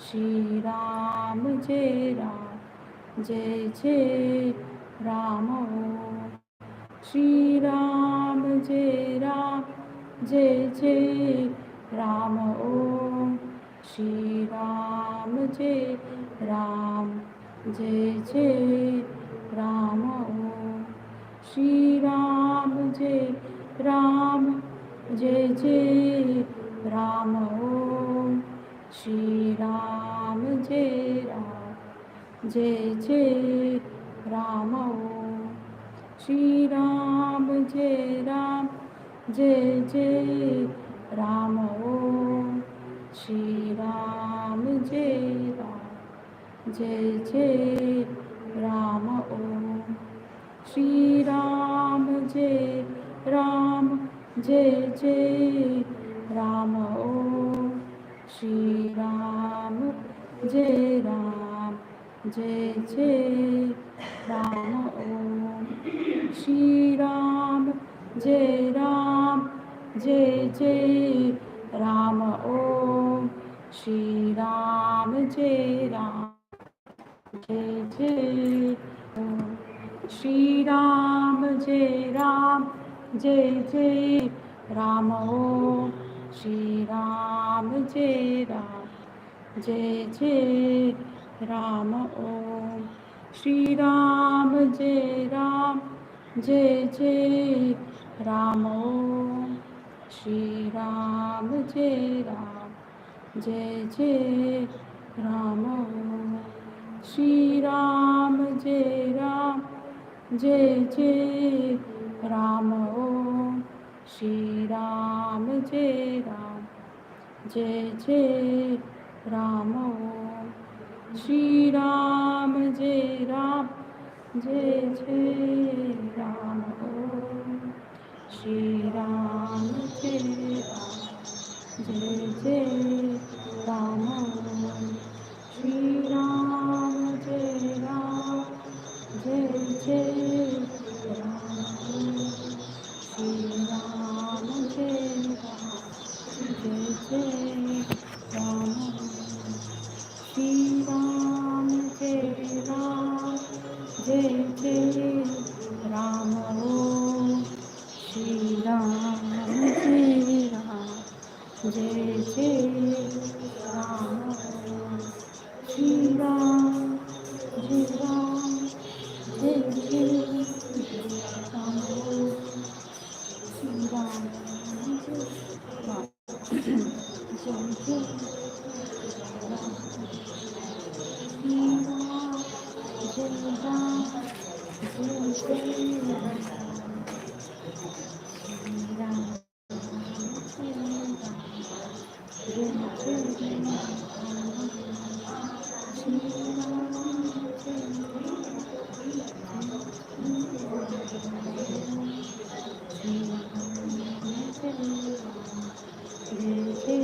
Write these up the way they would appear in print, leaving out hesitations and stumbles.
श्री राम जय राम जय जय राम ओम श्री राम जय राम जय जय राम ओम श्री राम जय राम जय जय राम ओम श्री राम जय राम जय जय राम ओम श्री राम जय राम जय जय राम ओम श्री राम जय राम जय जय राम ओम श्री राम जय राम जय जय राम ओम श्री राम जय राम जय जय राम ओम श्री राम जय राम जय जय राम ओम श्री राम जय राम जय जय राम ओम श्री राम जय राम जय जय ओम श्री राम जय राम जय जय राम ओम श्री राम जय राम जय जय राम ओम श्री राम जय राम जय जय राम ओम श्री राम जय राम जय जय राम ओम श्री राम जय राम जय जय राम ओम श्री राम जय राम जय जय राम ओम श्री राम जय राम जय जय राम ओम श्री राम जय राम जय जय राम ओम श्री राम जय राम जय जय राम ओम श्री राम जय राम जय जय राम ओम श्री राम जय राम जय जय राम ओम श्री राम जय राम जय जय राम ओम श्री राम जय राम जय जय राम ओम श्री राम जय राम जय जय राम श्री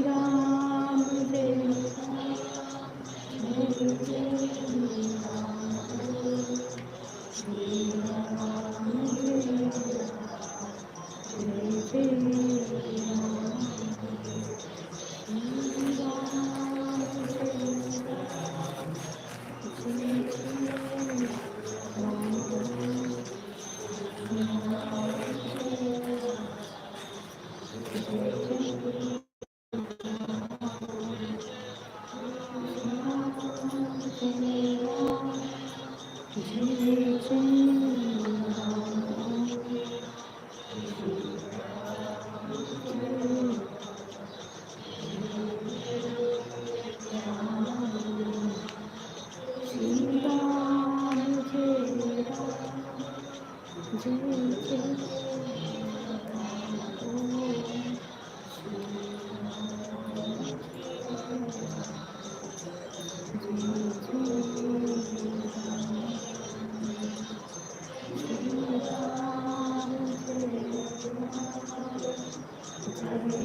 राम जय राम जय जय Shri Ram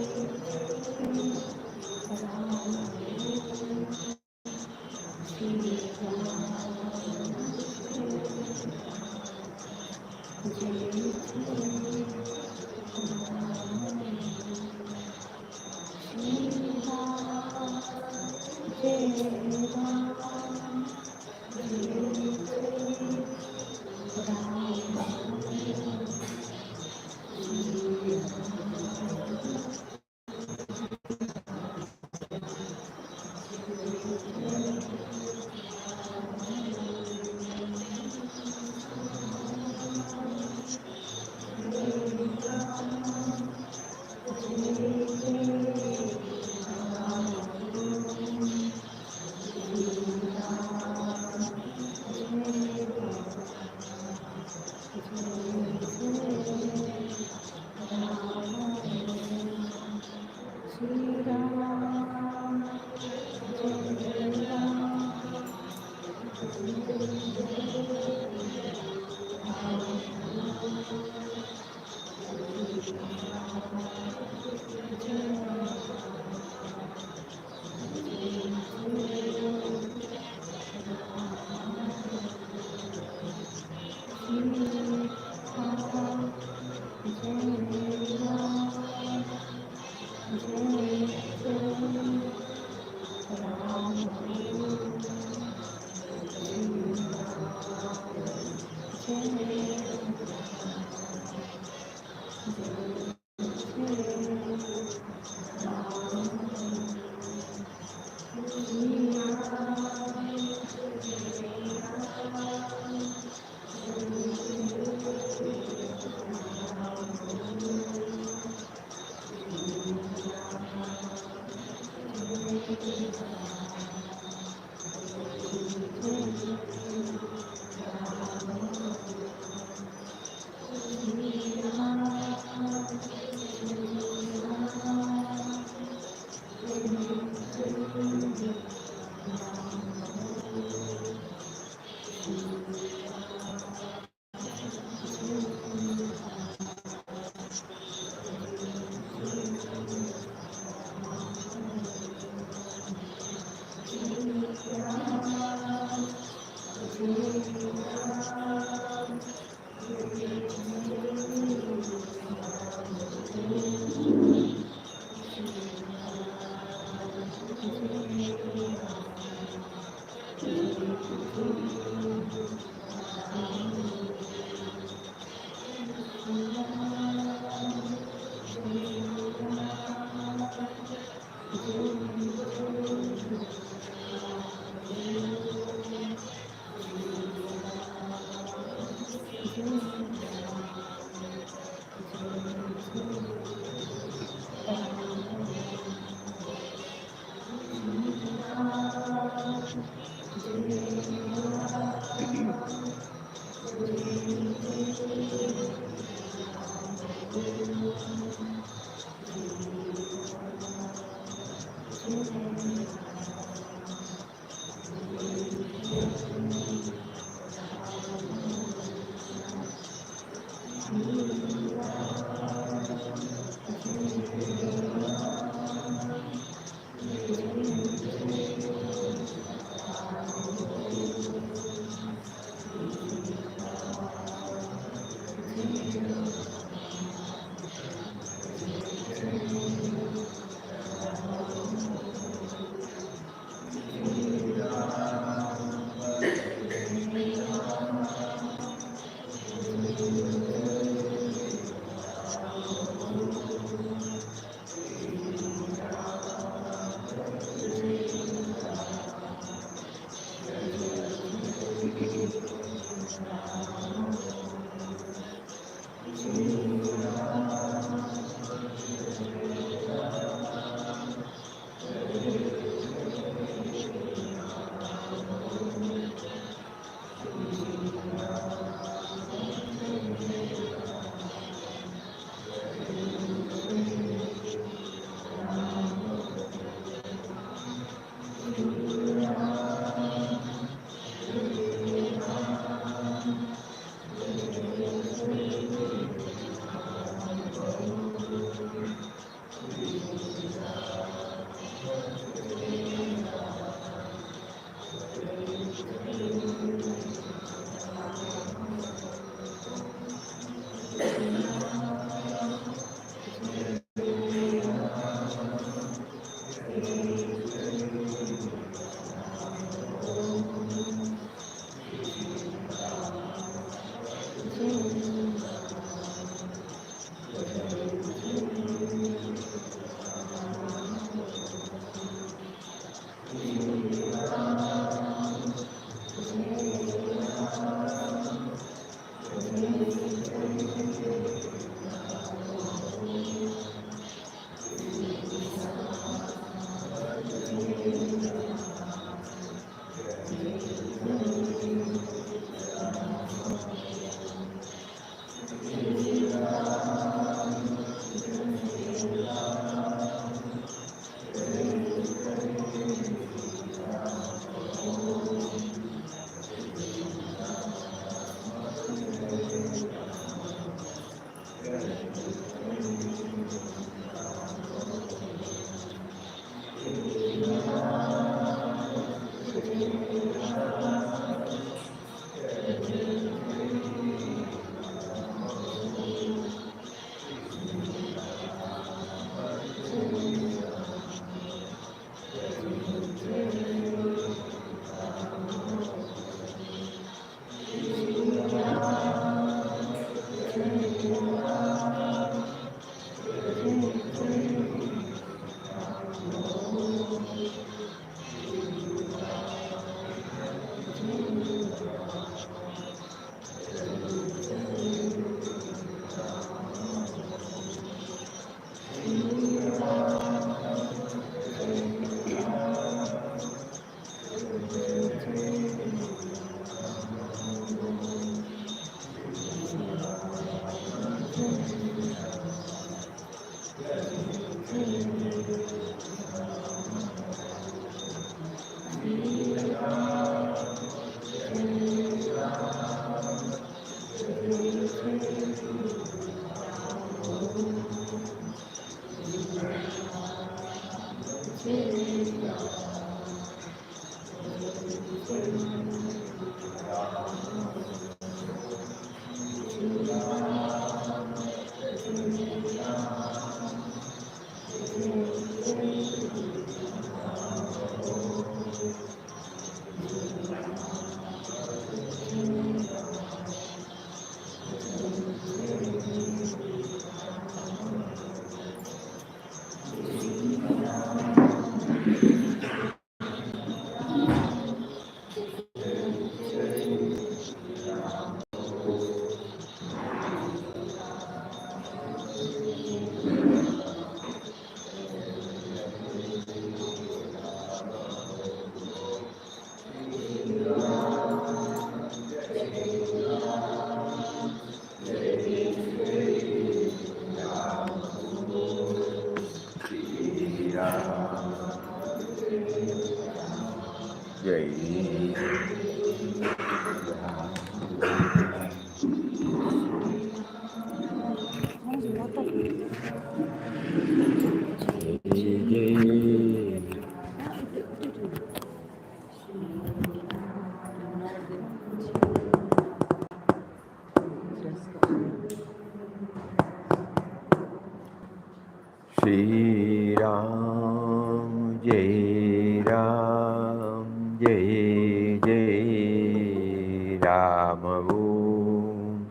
Shri Ram, Jai Ram, Jai Jai Ram Om.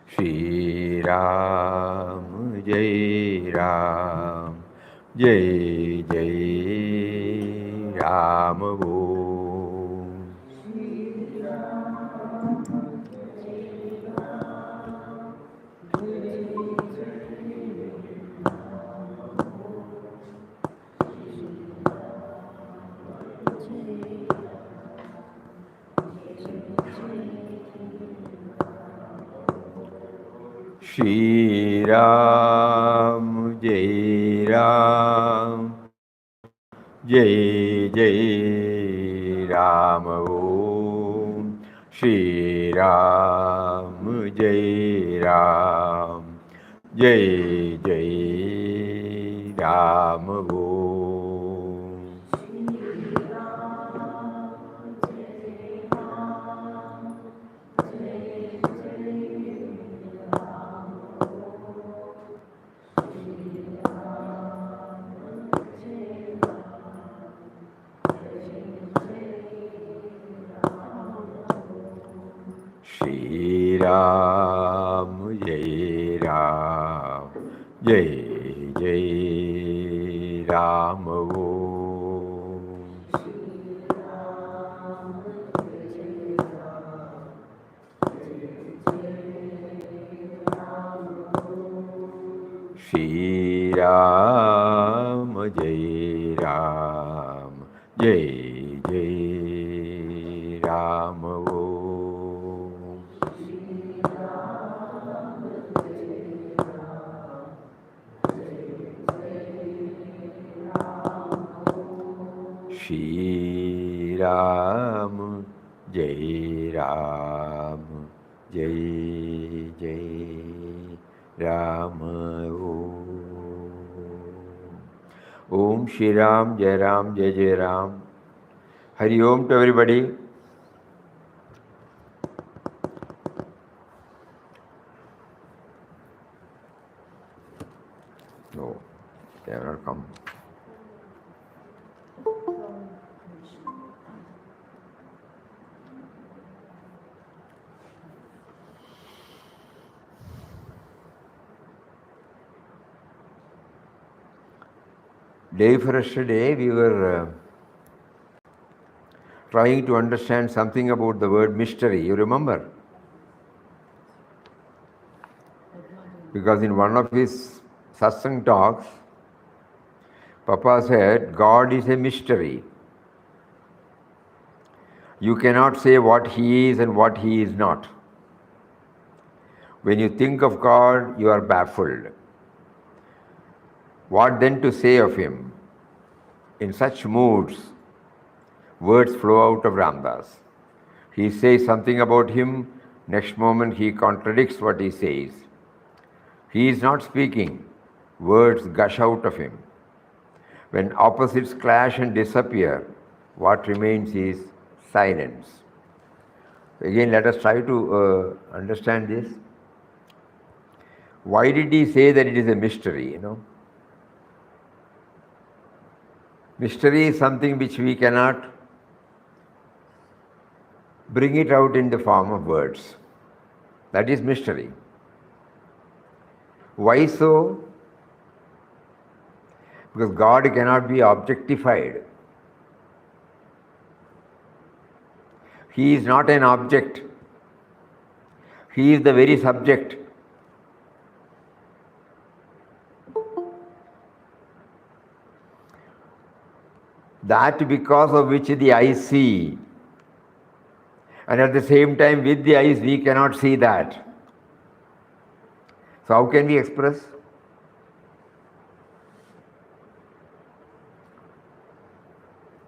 Shri Ram, Jai Ram, Jai Jai Ram Om. Shri Ram, Jai Ram, Jai Jai Ram Om. Shri Ram, Jai Ram, Jai Jai Ram Om. Shri Ram, Jai Ram, Jai Jai Ram Om. Shri Ram, Jai Ram, Jai Jai Ram Om. Shri Ram, Jai Ram, Jai Jai Ram Om. Om Shri Ram, Jai Ram, Jai Jai Ram. Hari Om to everybody. No, they have not come. Day for yesterday, we were trying to understand something about the word mystery. You remember? Because in one of his Satsang talks, Papa said, God is a mystery. You cannot say what he is and what he is not. When you think of God, you are baffled. What then to say of him? In such moods, words flow out of Ramdas. He says something about him, next moment he contradicts what he says. He is not speaking, words gush out of him. When opposites clash and disappear, what remains is silence. Again, let us try to understand this. Why did he say that it is a mystery, Mystery is something which we cannot bring it out in the form of words. That is mystery. Why so? Because God cannot be objectified. He is not an object. He is the very subject. That because of which the eyes see. And at the same time, with the eyes, we cannot see that. So how can we express?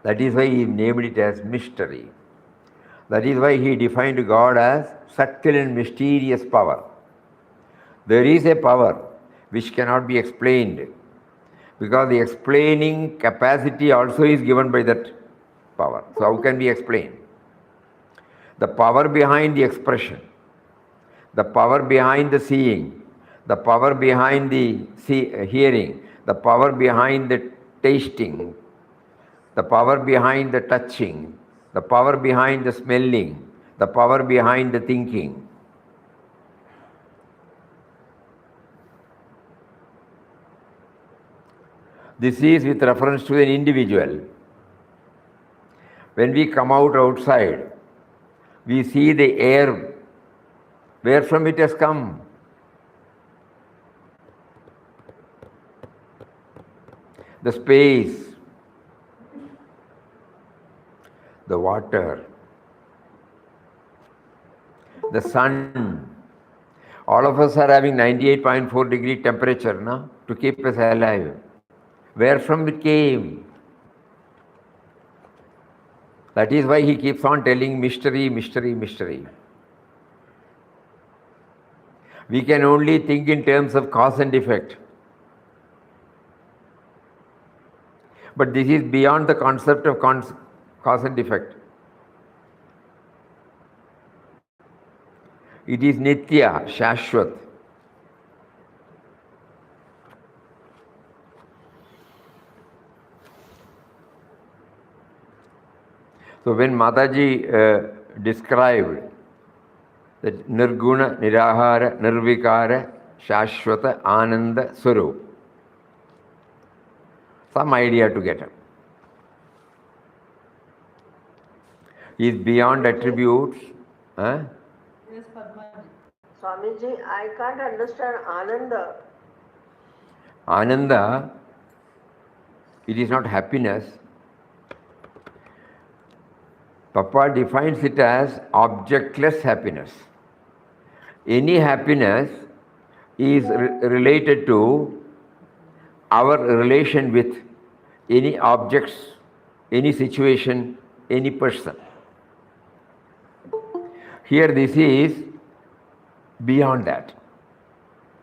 That is why he named it as mystery. That is why he defined God as subtle and mysterious power. There is a power which cannot be explained, because the explaining capacity also is given by that power. So how can we explain? The power behind the expression, the power behind the seeing, the power behind the hearing, the power behind the tasting, the power behind the touching, the power behind the smelling, the power behind the thinking. This is with reference to an individual. When we come outside, we see the air, where from it has come. The space, the water, the sun. All of us are having 98.4 degree temperature now to keep us alive. Where from it came? That is why he keeps on telling mystery, mystery, mystery. We can only think in terms of cause and effect. But this is beyond the concept of cause and effect. It is Nitya, Shashwat. So when Mataji described that Nirguna, Nirahara, Nirvikara, Shashwata, Ananda, Swarup, some idea to get up. He is beyond attributes. Yes, Padmaji. Swamiji, I can't understand Ananda. Ananda, it is not happiness. Papa defines it as objectless happiness. Any happiness is related to our relation with any objects, any situation, any person. Here this is beyond that.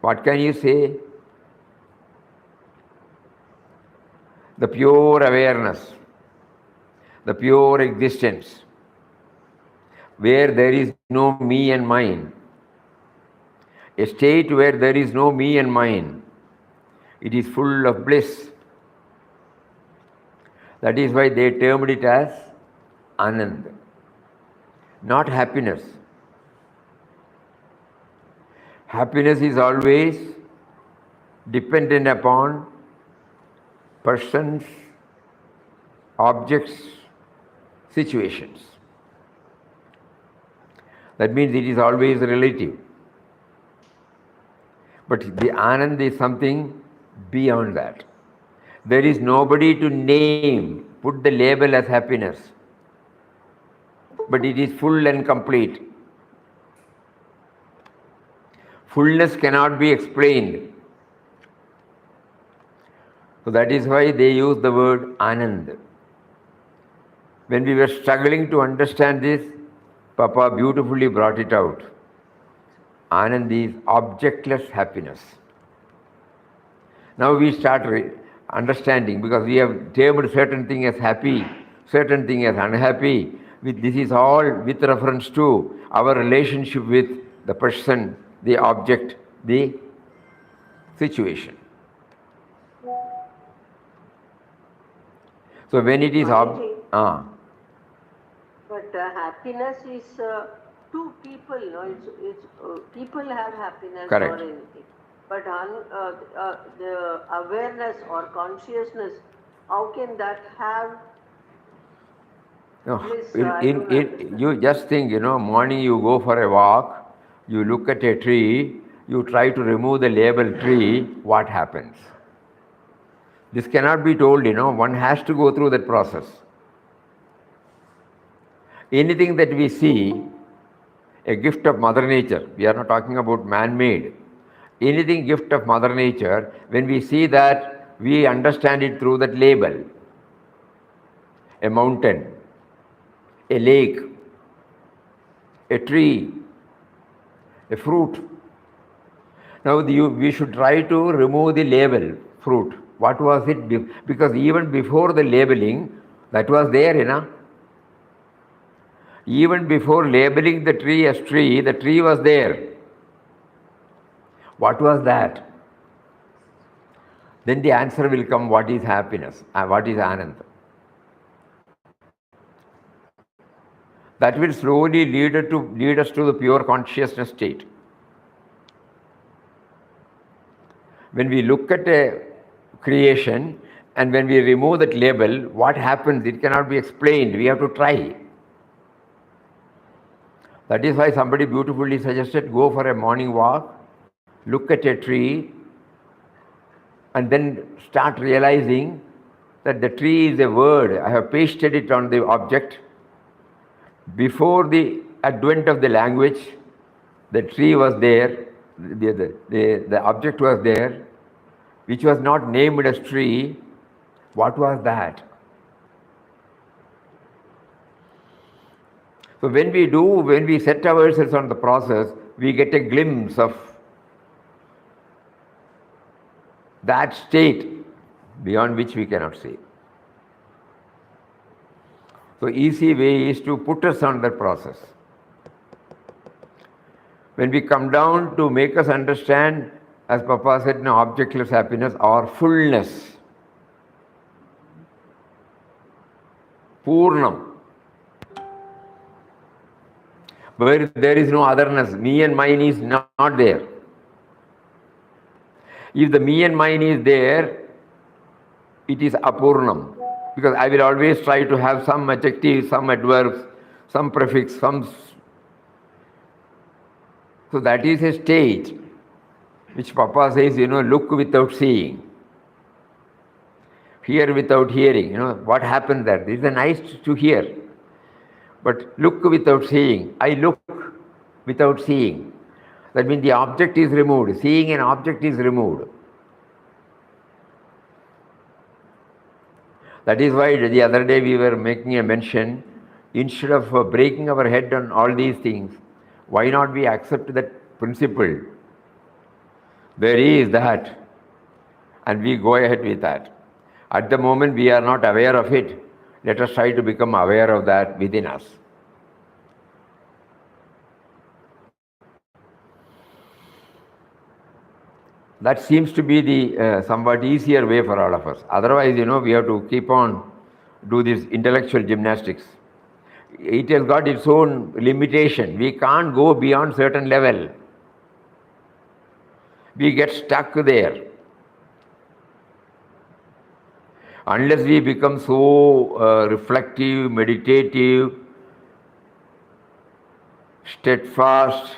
What can you say? The pure awareness, the pure existence, where there is no me and mine. A state where there is no me and mine. It is full of bliss. That is why they termed it as Ananda, not happiness. Happiness is always dependent upon persons, objects, situations. That means it is always relative. But the Ananda is something beyond that. There is nobody to name, put the label as happiness. But it is full and complete. Fullness cannot be explained. So that is why they use the word Ananda. When we were struggling to understand this, Papa beautifully brought it out. Ananda is objectless happiness. Now we start understanding, because we have termed certain thing as happy, certain thing as unhappy. This is all with reference to our relationship with the person, the object, the situation. So when it is But happiness is two people, it's people have happiness correct. or anything. But the awareness or consciousness, how can that have bliss? You just think, morning you go for a walk, you look at a tree, you try to remove the label tree, what happens? This cannot be told, one has to go through that process. Anything that we see, a gift of Mother Nature, we are not talking about man-made. Anything gift of Mother Nature, when we see that, we understand it through that label. A mountain, a lake, a tree, a fruit. Now we should try to remove the label, fruit. What was it? Because even before the labeling, that was there, Even before labeling the tree as tree, the tree was there. What was that? Then the answer will come, what is happiness? What is Ananda? That will slowly lead us to the pure consciousness state. When we look at a creation and when we remove that label, what happens? It cannot be explained. We have to try. That is why somebody beautifully suggested, go for a morning walk, look at a tree, and then start realizing that the tree is a word. I have pasted it on the object. Before the advent of the language, the tree was there, the object was there, which was not named as tree. What was that? So when we set ourselves on the process, we get a glimpse of that state beyond which we cannot see. So easy way is to put us on that process. When we come down to make us understand, as Papa said, objectless happiness or fullness, Purnam, where there is no otherness, me and mine is not there. If the me and mine is there, it is apurnam, because I will always try to have some adjectives, some adverbs, some prefix, some. So that is a stage which Papa says, look without seeing, hear without hearing. What happens there? This is nice to hear, but look without seeing. I look without seeing. That means the object is removed. Seeing an object is removed. That is why the other day we were making a mention, instead of breaking our head on all these things, why not we accept that principle? There is that, and we go ahead with that. At the moment we are not aware of it. Let us try to become aware of that within us. That seems to be the somewhat easier way for all of us. Otherwise, we have to keep on do this intellectual gymnastics. It has got its own limitation. We can't go beyond certain level. We get stuck there. Unless we become so reflective, meditative, steadfast,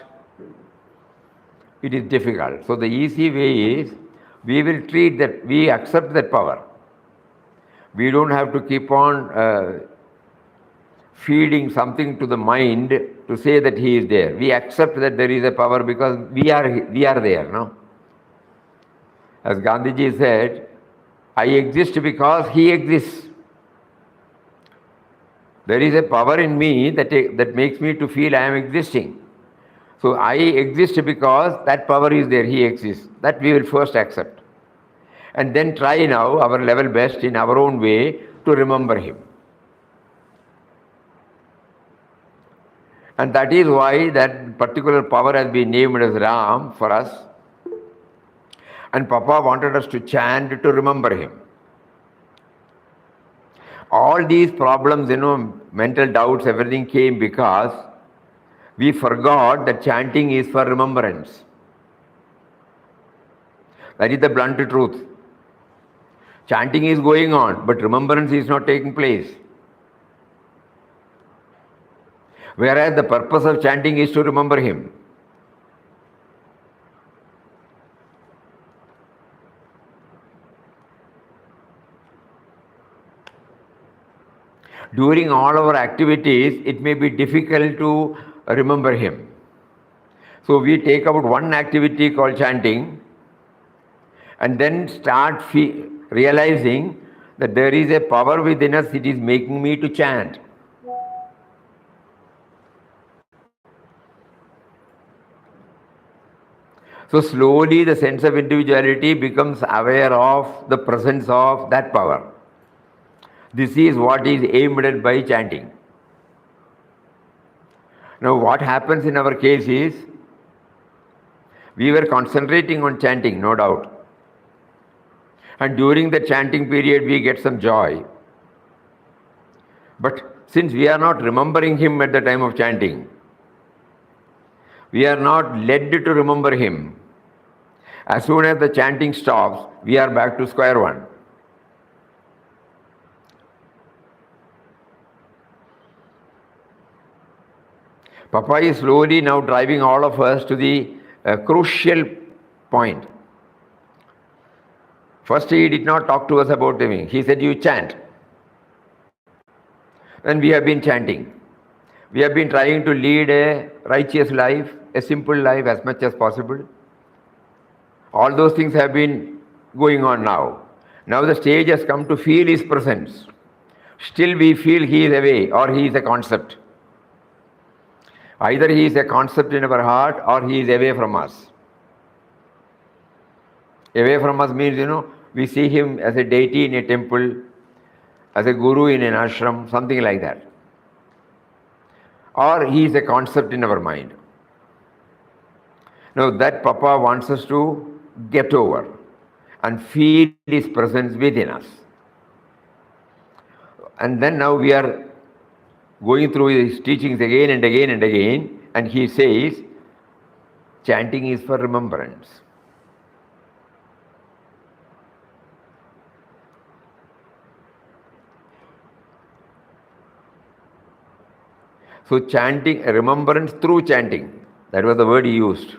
it is difficult. So the easy way is, we will treat that, we accept that power. We don't have to keep on feeding something to the mind to say that he is there. We accept that there is a power because we are there, no? As Gandhiji said, I exist because he exists. There is a power in me that makes me to feel I am existing. So I exist because that power is there, he exists. That we will first accept. and then try now our level best in our own way to remember him. And that is why that particular power has been named as Ram for us. And Papa wanted us to chant to remember him. All these problems, mental doubts, everything came because we forgot that chanting is for remembrance. That is the blunt truth. Chanting is going on, but remembrance is not taking place. Whereas the purpose of chanting is to remember him. During all our activities, it may be difficult to remember him. So we take out one activity called chanting and then start realizing that there is a power within us, it is making me to chant. So slowly the sense of individuality becomes aware of the presence of that power. This is what is aimed at by chanting. Now what happens in our case is, we were concentrating on chanting, no doubt. And during the chanting period we get some joy. But since we are not remembering him at the time of chanting, we are not led to remember him. As soon as the chanting stops, we are back to square one. Papa is slowly now driving all of us to the crucial point. First, he did not talk to us about him. He said, you chant. And we have been chanting. We have been trying to lead a righteous life, a simple life as much as possible. All those things have been going on now. Now the stage has come to feel his presence. Still we feel he is away or he is a concept. Either he is a concept in our heart or he is away from us. Away from us means, we see him as a deity in a temple, as a guru in an ashram, something like that. Or he is a concept in our mind. Now that Papa wants us to get over and feel his presence within us. And then now we are going through his teachings again and again and again, and he says, chanting is for remembrance. So chanting, remembrance through chanting, that was the word he used.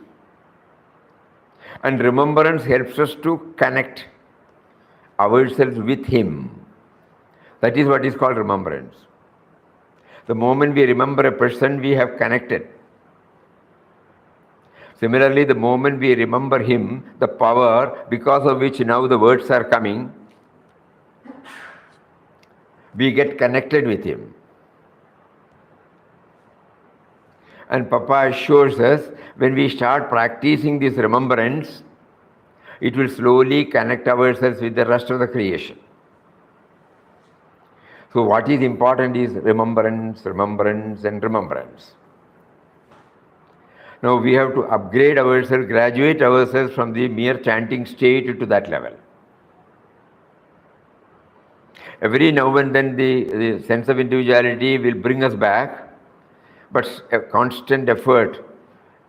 And remembrance helps us to connect ourselves with him. That is what is called remembrance. The moment we remember a person, we have connected. Similarly, the moment we remember him, the power because of which now the words are coming, we get connected with him. And Papa assures us, when we start practicing this remembrance, it will slowly connect ourselves with the rest of the creation. So what is important is remembrance, remembrance and remembrance. Now we have to upgrade ourselves, graduate ourselves from the mere chanting state to that level. Every now and then the sense of individuality will bring us back, but a constant effort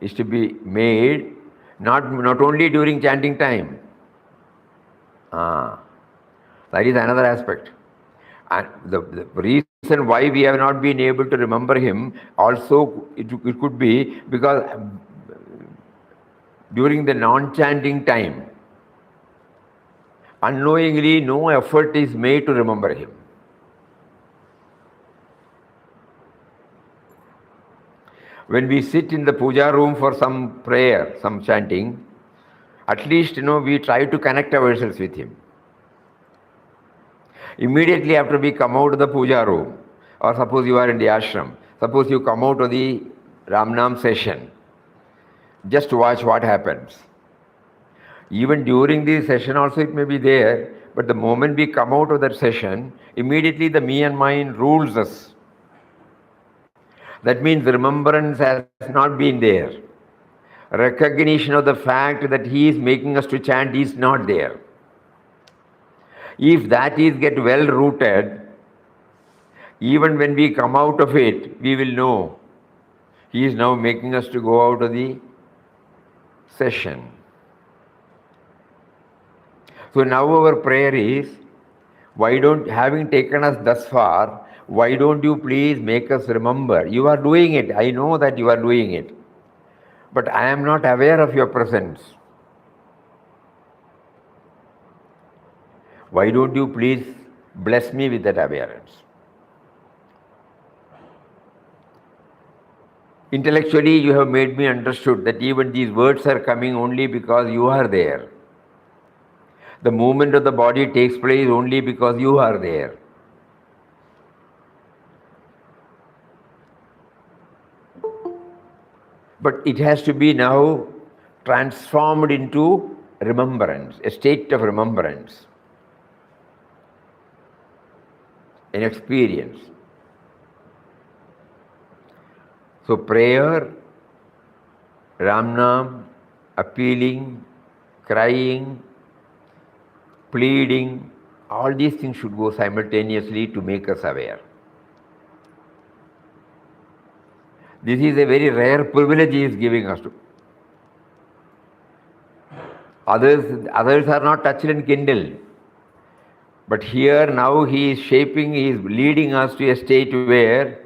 is to be made, not only during chanting time. That is another aspect. And the reason why we have not been able to remember him also, it could be because during the non-chanting time, unknowingly no effort is made to remember him. When we sit in the puja room for some prayer, some chanting, at least we try to connect ourselves with him. Immediately after we come out of the puja room, or suppose you are in the ashram, suppose you come out of the Ramnam session, just watch what happens. Even during the session also it may be there, but the moment we come out of that session, immediately the me and mine rules us. That means remembrance has not been there. Recognition of the fact that he is making us to chant is not there. If that is get well rooted, even when we come out of it, we will know he is now making us to go out of the session. So now our prayer is, why don't, having taken us thus far, why don't you please make us remember? You are doing it. I know that you are doing it. But I am not aware of your presence. Why don't you please bless me with that awareness? Intellectually, you have made me understood that even these words are coming only because you are there. The movement of the body takes place only because you are there. But it has to be now transformed into remembrance, a state of remembrance, an experience. So prayer, Ramnam, appealing, crying, pleading, all these things should go simultaneously to make us aware. This is a very rare privilege he is giving us to. Others are not touched and kindled. But here now he is shaping, he is leading us to a state where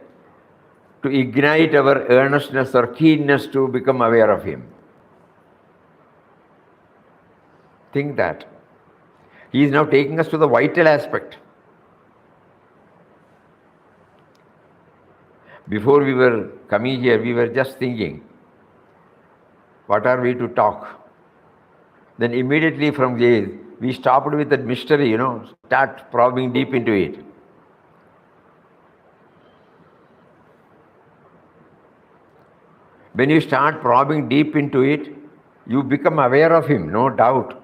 to ignite our earnestness or keenness to become aware of him. Think that. He is now taking us to the vital aspect. Before we were coming here, we were just thinking, what are we to talk? Then immediately from there, we stopped with that mystery, start probing deep into it. When you start probing deep into it, you become aware of him, no doubt.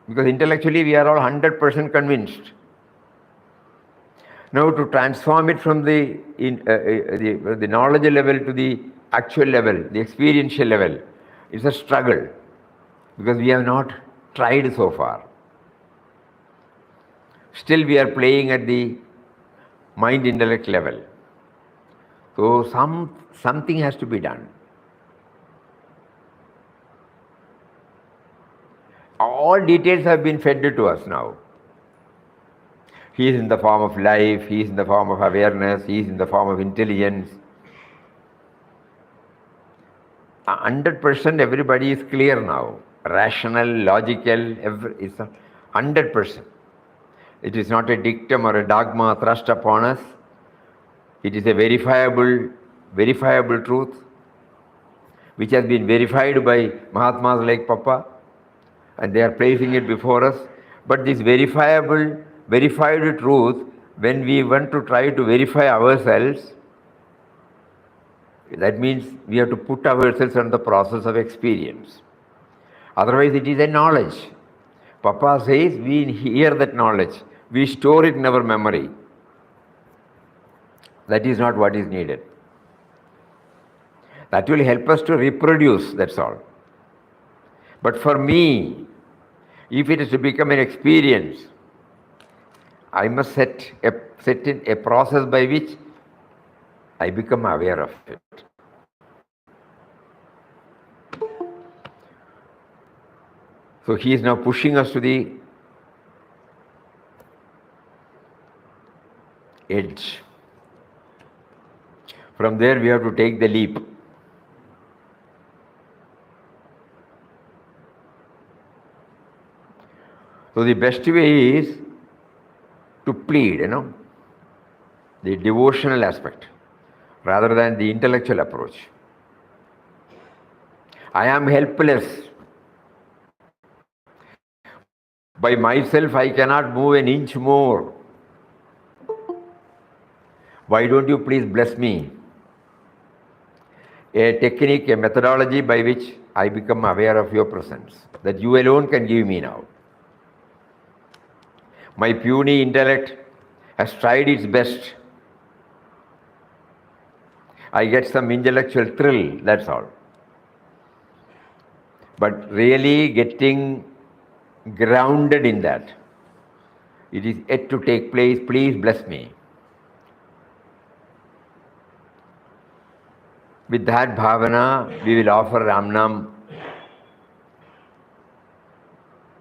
Because intellectually we are all 100% convinced. Now to transform it from the knowledge level to the actual level, the experiential level, is a struggle. Because we have not tried so far. Still we are playing at the mind-intellect level. So something has to be done. All details have been fed to us now. He is in the form of life, he is in the form of awareness, he is in the form of intelligence. 100% everybody is clear now. Rational, logical, it's 100%. It is not a dictum or a dogma thrust upon us. It is a verifiable truth, which has been verified by Mahatmas like Papa, and they are placing it before us. But this verified truth, when we want to try to verify ourselves, that means we have to put ourselves on the process of experience. Otherwise it is a knowledge. Papa says we hear that knowledge, we store it in our memory. That is not what is needed. That will help us to reproduce, that's all. But for me, if it is to become an experience, I must set in a process by which I become aware of it. So he is now pushing us to the edge. From there we have to take the leap. So the best way is to plead, the devotional aspect, rather than the intellectual approach. I am helpless. By myself I cannot move an inch more. Why don't you please bless me? a technique, a methodology by which I become aware of your presence, that you alone can give me now. My puny intellect has tried its best. I get some intellectual thrill, that's all. But really getting grounded in that, it is yet to take place. Please bless me. With that bhavana, we will offer Ramnam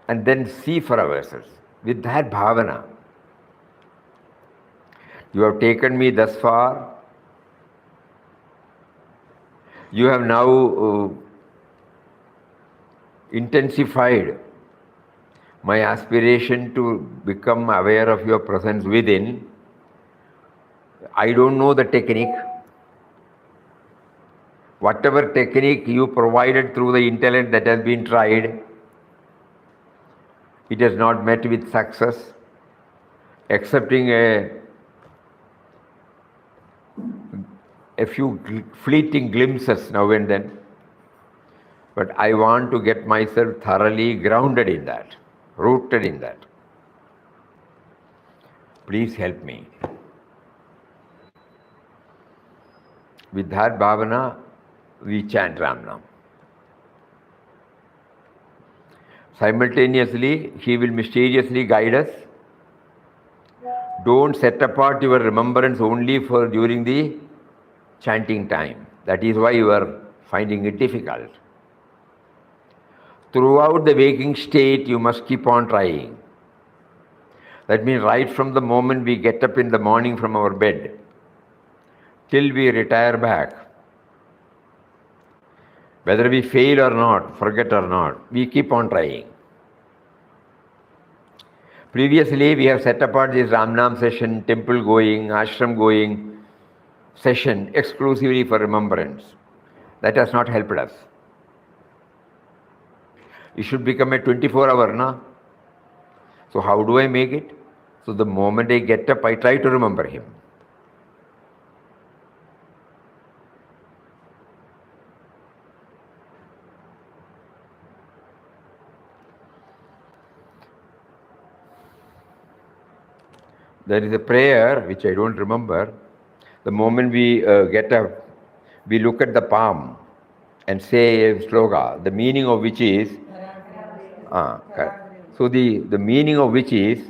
and then see for ourselves. With that bhavana, you have taken me thus far. You have now intensified my aspiration to become aware of your presence within. I don't know the technique. Whatever technique you provided through the intellect that has been tried, it has not met with success, excepting a few fleeting glimpses now and then. But I want to get myself thoroughly grounded in that, rooted in that. Please help me. With that bhavana, we chant Ramnam. Simultaneously, he will mysteriously guide us. Don't set apart your remembrance only for during the chanting time. That is why you are finding it difficult. Throughout the waking state, you must keep on trying. That means right from the moment we get up in the morning from our bed, till we retire back, whether we fail or not, forget or not, we keep on trying. Previously, we have set apart this Ramnam session, temple going, ashram going session exclusively for remembrance. That has not helped us. It should become a 24-hour, na? So how do I make it? So the moment I get up, I try to remember him. There is a prayer which I don't remember. The moment we get up, we look at the palm and say a sloga, the meaning of which is, so the meaning of which is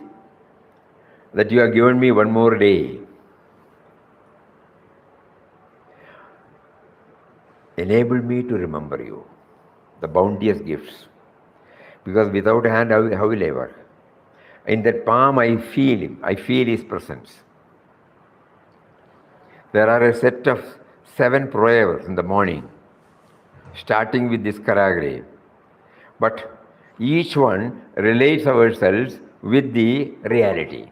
that you have given me one more day. Enable me to remember you, the bounteous gifts. Because without a hand, how will I work? In that palm, I feel his presence. There are a set of 7 prayers in the morning, starting with this Karagrave. But each one relates ourselves with the reality.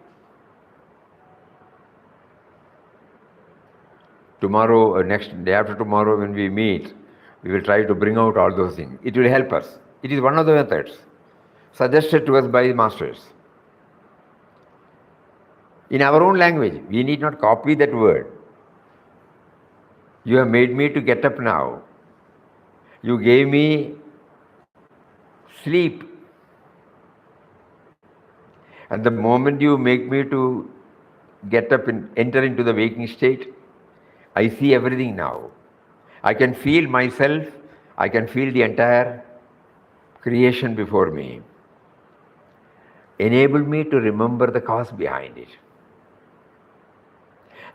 Tomorrow, next day after tomorrow, when we meet, we will try to bring out all those things. It will help us. It is one of the methods suggested to us by the masters. In our own language, we need not copy that word. You have made me to get up now. You gave me sleep. And the moment you make me to get up and enter into the waking state, I see everything now. I can feel myself. I can feel the entire creation before me. Enable me to remember the cause behind it.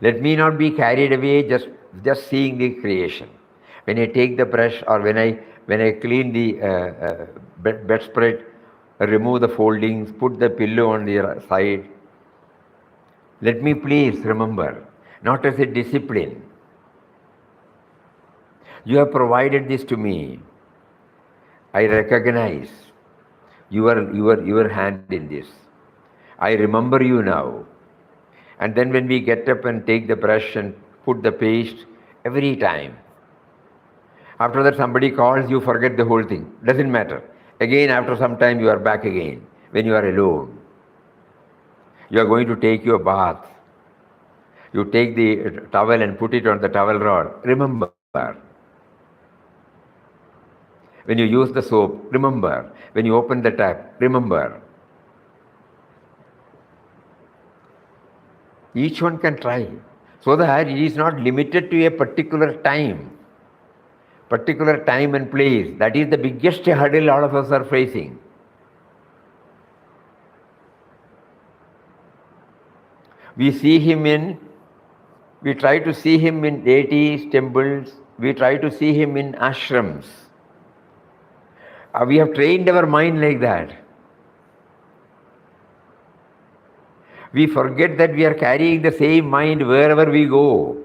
Let me not be carried away just seeing the creation. When I take the brush or when I clean the bedspread, remove the foldings, put the pillow on the side, let me please remember, not as a discipline. You have provided this to me. I recognize your hand in this. I remember you now. And then when we get up and take the brush and put the paste, every time. After that somebody calls, you forget the whole thing. Doesn't matter. Again, after some time, you are back again. When you are alone. You are going to take your bath. You take the towel and put it on the towel rod. Remember. When you use the soap, remember. When you open the tap, remember. Each one can try. So that it is not limited to a particular time and place. That is the biggest hurdle all of us are facing. We try to see him in deities, temples, we try to see him in ashrams. We have trained our mind like that. We forget that we are carrying the same mind wherever we go.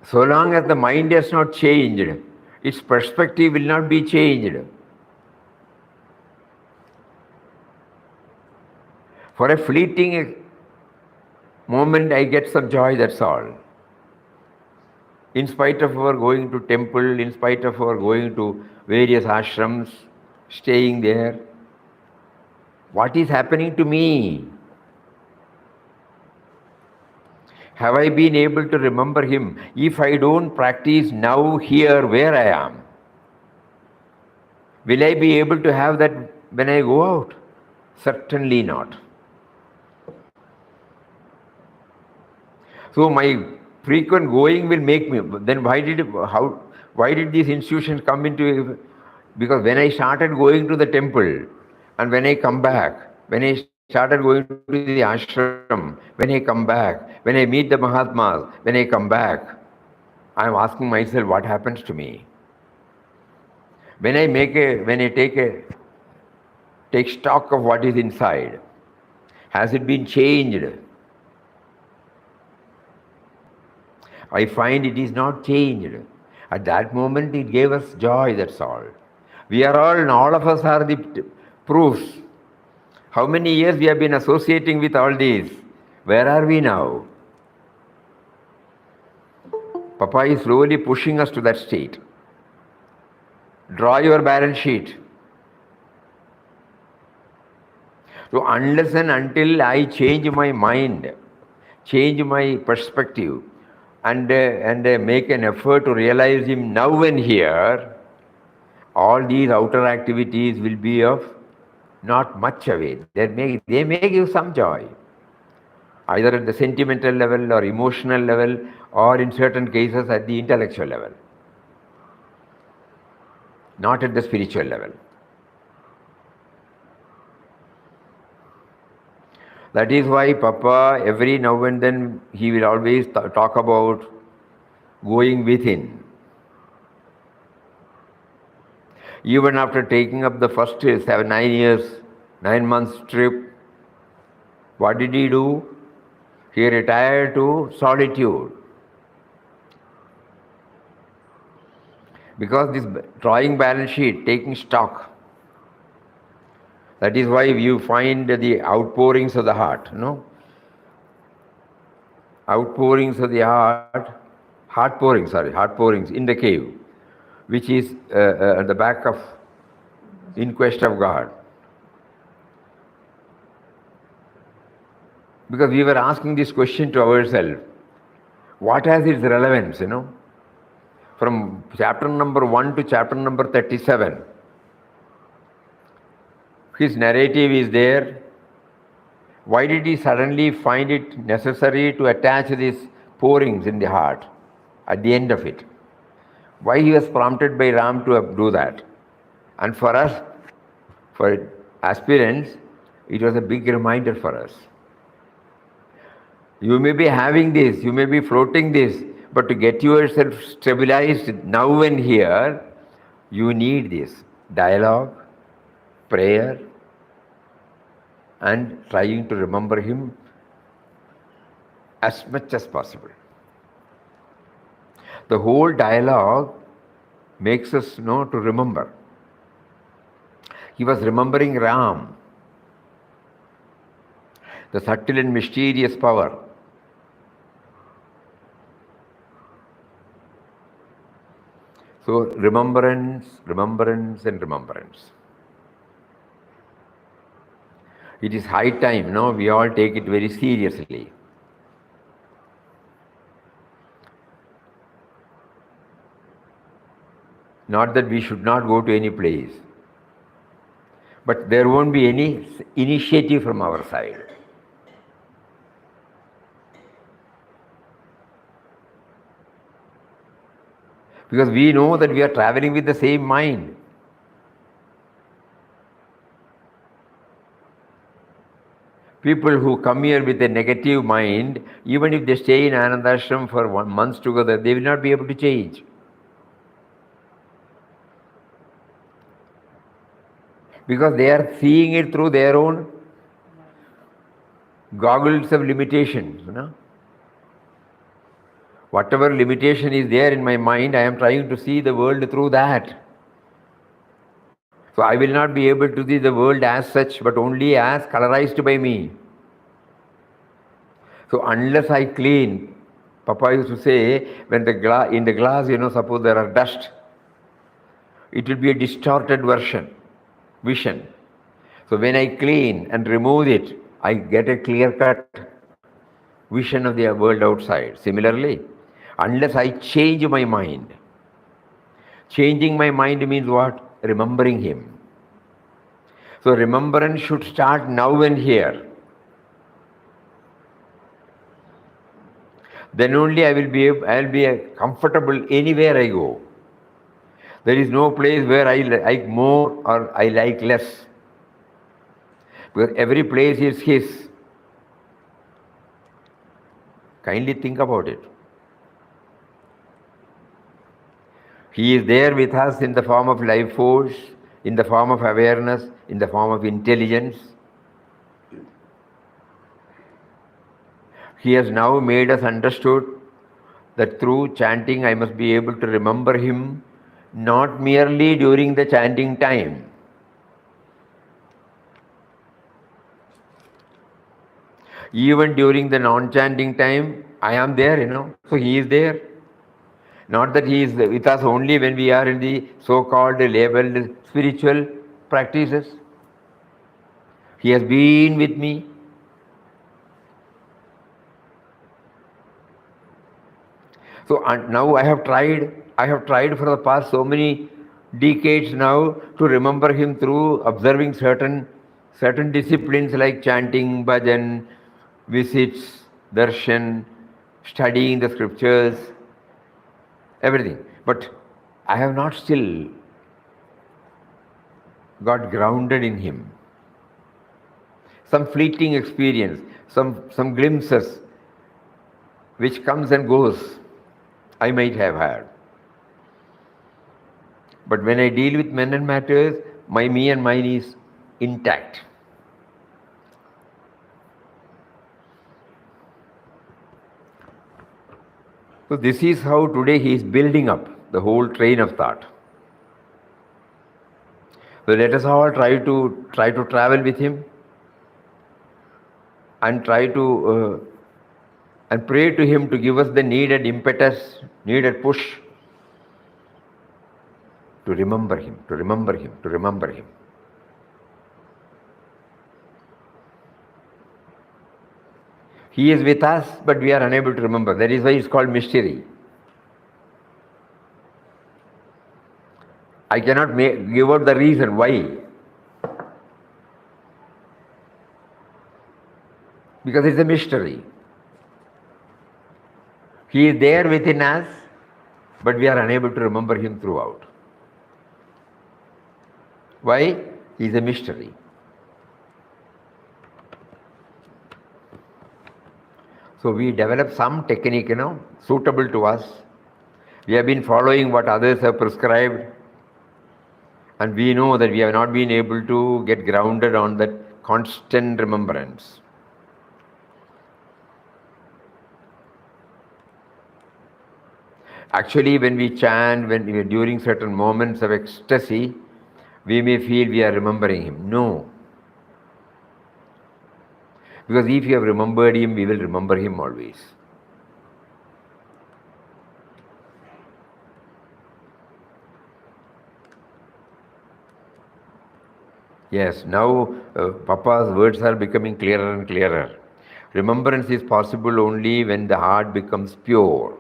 So long as the mind has not changed, its perspective will not be changed. For a fleeting moment, I get some joy, that's all. In spite of our going to temple, in spite of our going to various ashrams, staying there, what is happening to me? Have I been able to remember him? If I don't practice now, here, where I am, will I be able to have that when I go out? Certainly not. So my frequent going will make me, then why did these institutions come into, because when I started going to the temple and when I come back, when I started going to the ashram, when I come back, when I meet the Mahatmas, when I come back, I am asking myself what happens to me. When I take stock of what is inside, has it been changed? I find it is not changed. At that moment it gave us joy, that's all. We are all of us are the proofs. How many years we have been associating with all these? Where are we now? Papa is slowly pushing us to that state. Draw your balance sheet. So unless and until I change my mind, change my perspective, and make an effort to realize him now and here, all these outer activities will be of not much away. They may give some joy, either at the sentimental level or emotional level, or in certain cases at the intellectual level, not at the spiritual level. That is why Papa, every now and then, he will always talk about going within. Even after taking up the first 9 months trip, what did he do? He retired to solitude. Because this drawing balance sheet, taking stock, that is why you find the outpourings of the heart, outpourings of the heart pourings in the cave, which is at the back of In Quest of God. Because we were asking this question to ourselves, what has its relevance, From chapter number 1 to chapter number 37, his narrative is there. Why did he suddenly find it necessary to attach these pourings in the heart at the end of it? Why he was prompted by Ram to do that? And for us, for aspirants, it was a big reminder for us. You may be having this, you may be floating this, but to get yourself stabilized now and here, you need this dialogue, prayer, and trying to remember him as much as possible. The whole dialogue makes us know to remember. He was remembering Ram, the subtle and mysterious power. So remembrance, remembrance, and remembrance. It is high time, we all take it very seriously. Not that we should not go to any place, but there won't be any initiative from our side. Because we know that we are traveling with the same mind. People who come here with a negative mind, even if they stay in Ananda Ashram for 1 month together, they will not be able to change. Because they are seeing it through their own goggles of limitations. Whatever limitation is there in my mind, I am trying to see the world through that. So I will not be able to see the world as such, but only as colorized by me. So unless I clean, Papa used to say, when in the glass, suppose there are dust, it will be a distorted vision. So when I clean and remove it, I get a clear-cut vision of the world outside. Similarly, unless I change my mind, changing my mind means what? Remembering Him. So remembrance should start now and here. Then only I will be comfortable anywhere I go. There is no place where I like more or I like less. Because every place is His. Kindly think about it. He is there with us in the form of life force, in the form of awareness, in the form of intelligence. He has now made us understood that through chanting I must be able to remember Him, not merely during the chanting time. Even during the non-chanting time, I am there, so He is there. Not that He is with us only when we are in the so-called labeled spiritual practices. He has been with me. So now I have tried for the past so many decades now to remember Him through observing certain disciplines like chanting, bhajan, visits, darshan, studying the scriptures, everything. But I have not still got grounded in Him. Some fleeting experience, some glimpses which comes and goes, I might have had. But when I deal with men and matters, my me and mine is intact. So this is how today he is building up the whole train of thought. So let us all try to travel with him and try to and pray to him to give us the needed impetus, needed push to remember him, to remember him, to remember him. He is with us, but we are unable to remember. That is why it's called mystery. I cannot give out the reason why. Because it's a mystery. He is there within us, but we are unable to remember him throughout. Why? He is a mystery. So we develop some technique, suitable to us. We have been following what others have prescribed, and we know that we have not been able to get grounded on that constant remembrance. Actually, when we chant, during certain moments of ecstasy, we may feel we are remembering him. No. Because if you have remembered him, we will remember him always. Yes, now Papa's words are becoming clearer and clearer. Remembrance is possible only when the heart becomes pure.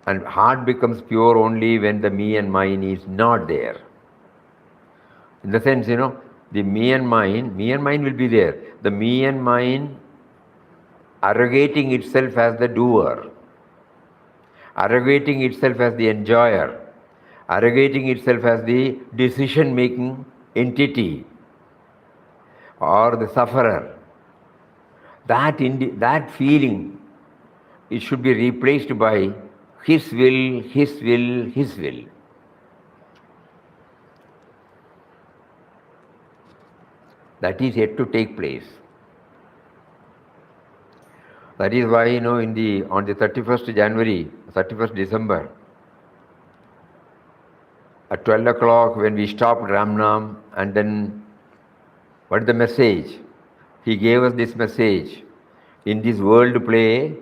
And heart becomes pure only when the me and mine is not there. In the sense, the me and mine will be there. The me and mine arrogating itself as the doer, arrogating itself as the enjoyer, arrogating itself as the decision-making entity or the sufferer. That feeling, it should be replaced by His will, His will, His will. That is yet to take place. That is why, on the 31st January, 31st December, at 12 o'clock when we stopped Ramnam, and then what is the message? He gave us this message. In this world play,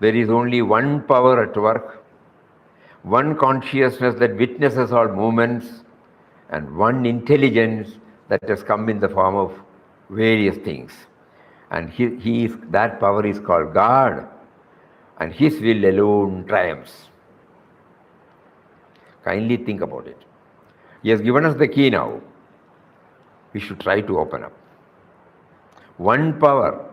there is only one power at work, one consciousness that witnesses all movements, and one intelligence that has come in the form of various things. And that power is called God, and His will alone triumphs. Kindly think about it. He has given us the key now. We should try to open up. One power,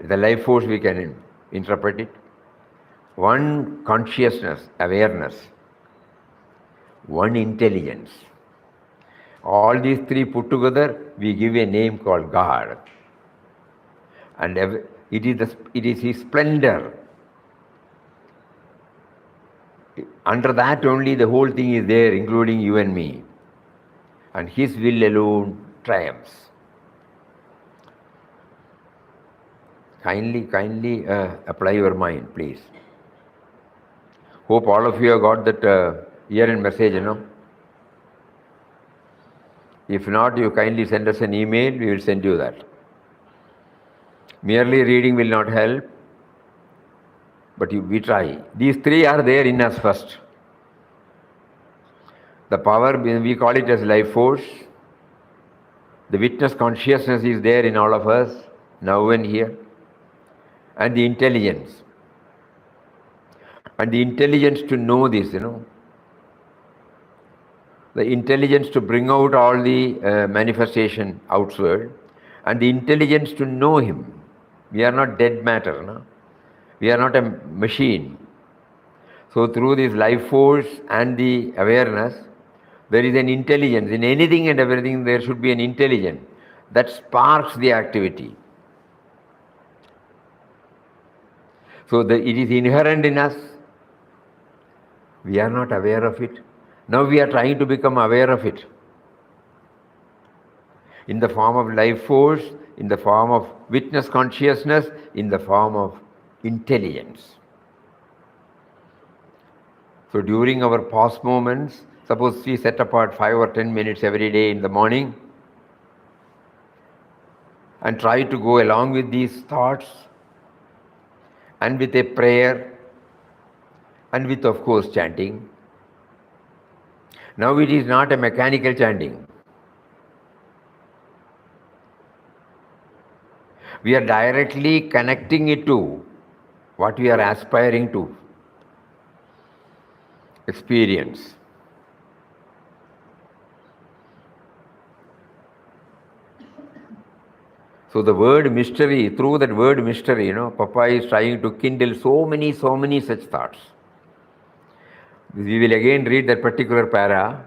the life force, we can interpret it. One consciousness, awareness. One intelligence. All these three put together, we give a name called God. And it is His splendor. Under that only the whole thing is there, including you and me. And His will alone triumphs. Kindly apply your mind, please. Hope all of you have got that year-end message, If not, you kindly send us an email, we will send you that. Merely reading will not help, but we try. These three are there in us first. The power, we call it as life force. The witness consciousness is there in all of us, now and here. And the intelligence. And the intelligence to know this, The intelligence to bring out all the manifestation outward. And the intelligence to know Him. We are not dead matter, no? We are not a machine. So through this life force and the awareness, there is an intelligence. In anything and everything, there should be an intelligence that sparks the activity. So it is inherent in us. We are not aware of it. Now we are trying to become aware of it. In the form of life force, in the form of witness consciousness, in the form of intelligence. So during our pause moments, suppose we set apart 5 or 10 minutes every day in the morning and try to go along with these thoughts and with a prayer and with, of course, chanting. Now it is not a mechanical chanting. We are directly connecting it to what we are aspiring to experience. So the word mystery, through that word mystery, Papa is trying to kindle so many such thoughts. We will again read that particular para.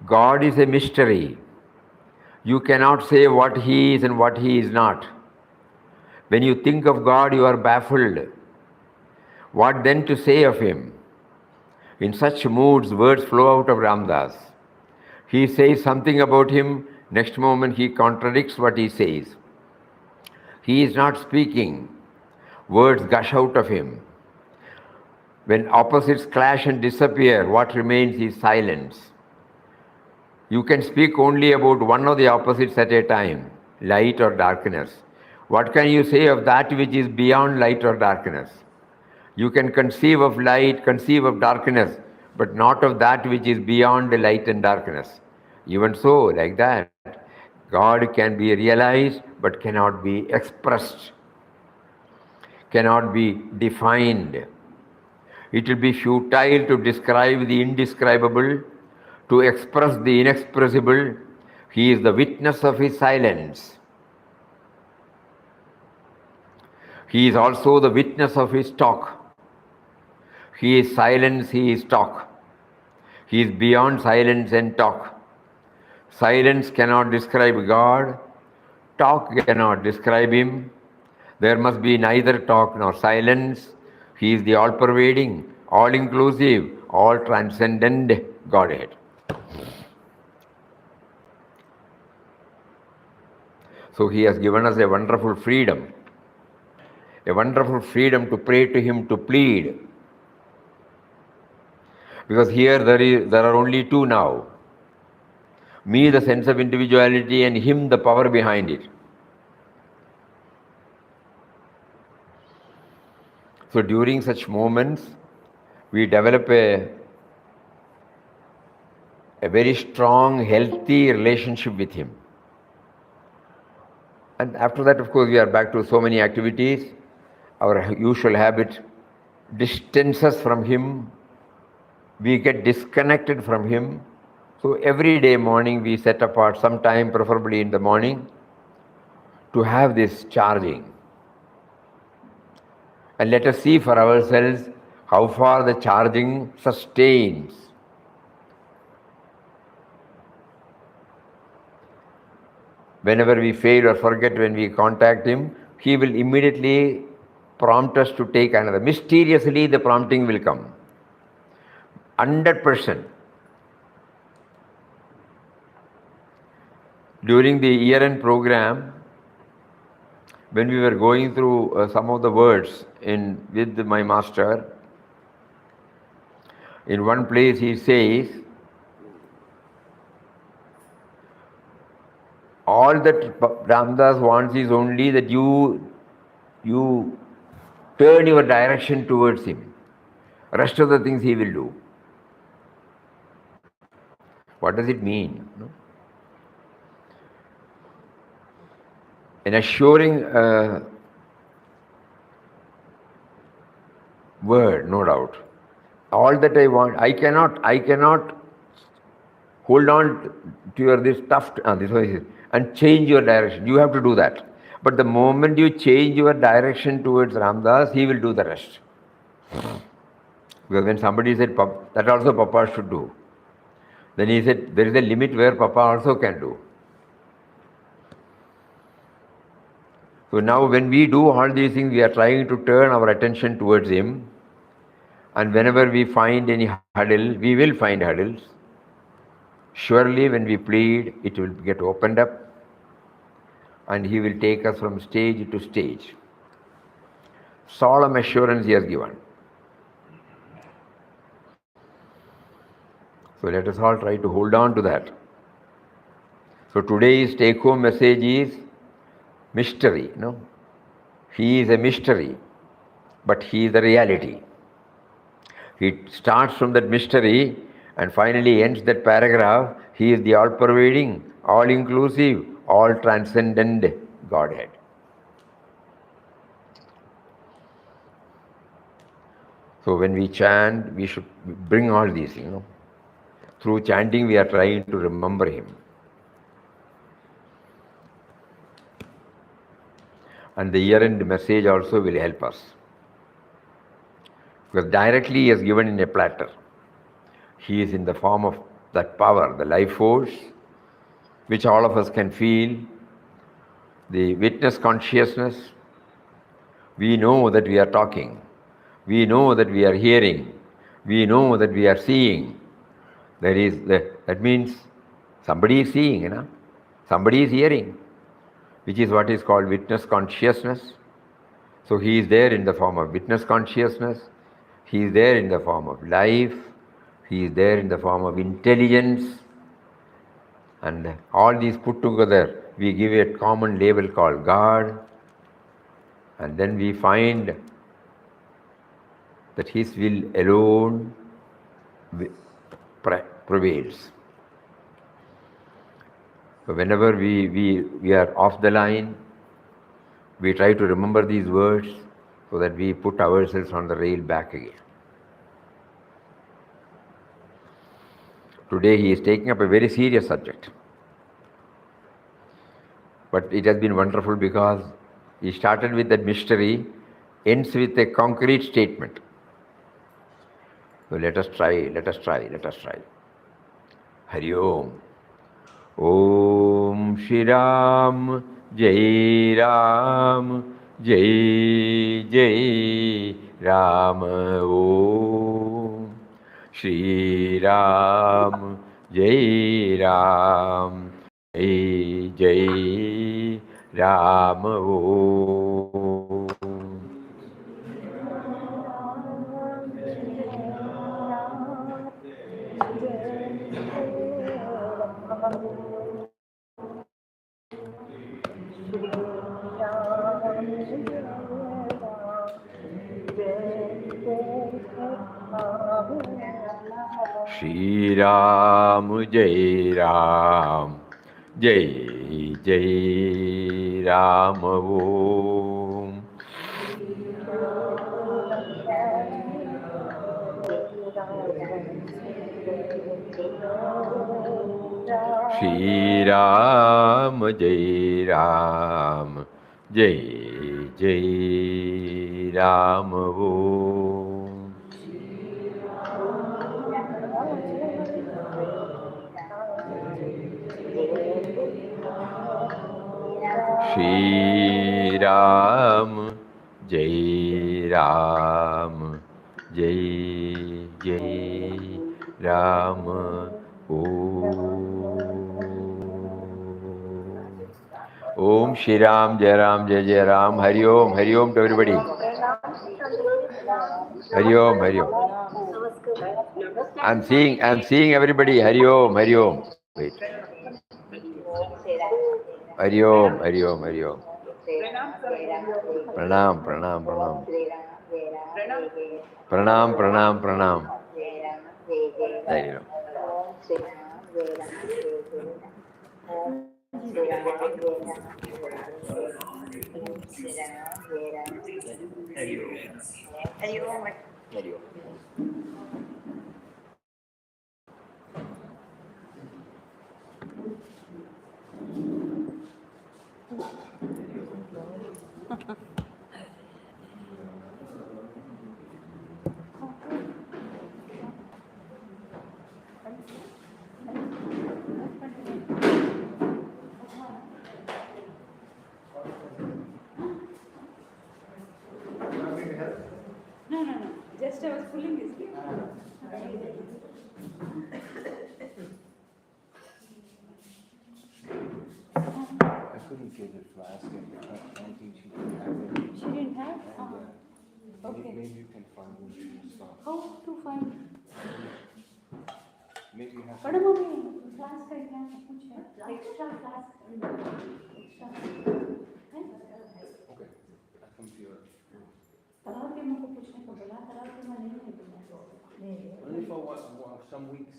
God is a mystery. You cannot say what He is and what He is not. When you think of God, you are baffled. What then to say of Him? In such moods, words flow out of Ramdas. He says something about Him, next moment he contradicts what he says. He is not speaking. Words gush out of Him. When opposites clash and disappear, what remains is silence. You can speak only about one of the opposites at a time, light or darkness. What can you say of that which is beyond light or darkness? You can conceive of light, conceive of darkness, but not of that which is beyond the light and darkness. Even so, like that, God can be realized but cannot be expressed, cannot be defined. It will be futile to describe the indescribable, to express the inexpressible. He is the witness of his silence. He is also the witness of his talk. He is silence, he is talk. He is beyond silence and talk. Silence cannot describe God. Talk cannot describe him. There must be neither talk nor silence. He is the all-pervading, all-inclusive, all-transcendent Godhead. So he has given us a wonderful freedom to pray to him, to plead. Because here there are only two now. Me, the sense of individuality, and him, the power behind it. So during such moments, we develop a very strong, healthy relationship with him. And after that, of course, we are back to so many activities. Our usual habit distances from him. We get disconnected from him. So every day morning we set apart some time, preferably in the morning, to have this charging. And let us see for ourselves how far the charging sustains. Whenever we fail or forget when we contact him, he will immediately prompt us to take another. Mysteriously the prompting will come. 100%. During the year-end program, when we were going through some of the words with my master, in one place he says, all that Ramdas wants is only that you turn your direction towards him. Rest of the things he will do. What does it mean? An assuring word, no doubt. All that I want, I cannot hold on to your this tuft, and change your direction. You have to do that. But the moment you change your direction towards Ramdas, he will do the rest. Because when somebody said, that also Papa should do. Then he said, there is a limit where Papa also can do. So now when we do all these things, we are trying to turn our attention towards him. And whenever we find any hurdle, we will find hurdles. Surely when we plead, it will get opened up. And he will take us from stage to stage. Solemn assurance he has given. So let us all try to hold on to that. So today's take-home message is mystery. No? He is a mystery, but he is the reality. He starts from that mystery and finally ends that paragraph. He is the all-pervading, all-inclusive, all-transcendent Godhead. So when we chant, we should bring all these things. Through chanting, we are trying to remember him. And the year-end message also will help us. Because directly he is given in a platter. He is in the form of that power, the life force, which all of us can feel. The witness consciousness. We know that we are talking. We know that we are hearing. We know that we are seeing. That means somebody is seeing, somebody is hearing, which is what is called witness consciousness. So he is there in the form of witness consciousness. He is there in the form of life. He is there in the form of intelligence. And all these put together, we give a common label called God. And then we find that his will alone prevails. So whenever we are off the line, we try to remember these words so that we put ourselves on the rail back again. Today he is taking up a very serious subject. But it has been wonderful because he started with that mystery, ends with a concrete statement. So let us try, let us try, let us try. Hari Om. Om Shri Ram, Jai Ram, Jai Jai Ram. Om Shri Ram, Jai Ram, Jai Jai Ram. Om. Shri Ram, Jai Ram, Jai Jai Ram. Om Shri Ram, Jai Ram, Jai Jai Ram. Om Shri Ram, Jai Ram, Jai Jai Ram. Om Shri Ram, Jai Ram, Jai Jai Ram. Hari Om, Hari Om to everybody. Hari Om, Hari Om. I'm seeing everybody. Hari Om, Hari Om. Wait. Hari Om, Hari Om, Hari Om. Pranam, pranam, pranam. Pranam, pranam, pranam. There you go. Hari Om. No. Just I was pulling this. I couldn't get a flask and I don't think she didn't have it. She didn't have? And, Okay. Maybe you can find when she stopped. How to find? Maybe you have But mommy, flask I can put extra flask. Extra. Okay, I come to your room. तालाब के मुझको पूछने को बोला तालाब के मैं नहीं बोला Only for some weeks.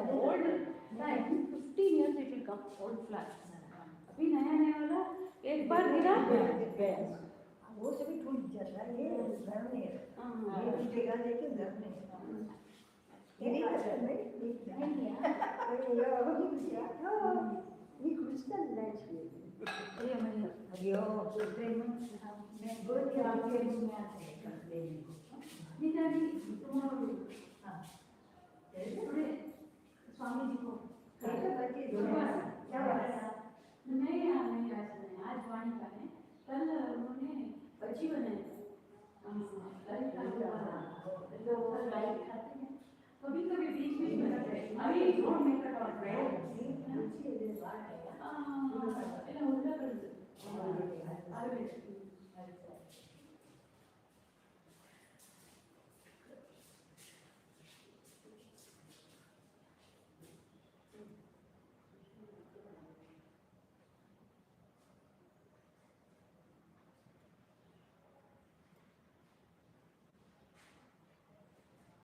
Old 15 years it will come old flash अभी नया वाला एक बार गिरा वो सभी टूट जाता है ये घर में ये टूटेगा लेकिन घर में ये crystal lights स्वामी जी को नहीं आज वाणी का है कल उन्होंने बच्ची बनाई लाइट खाते हैं कभी कभी बीच में अभी डोंट मेक इट ऑल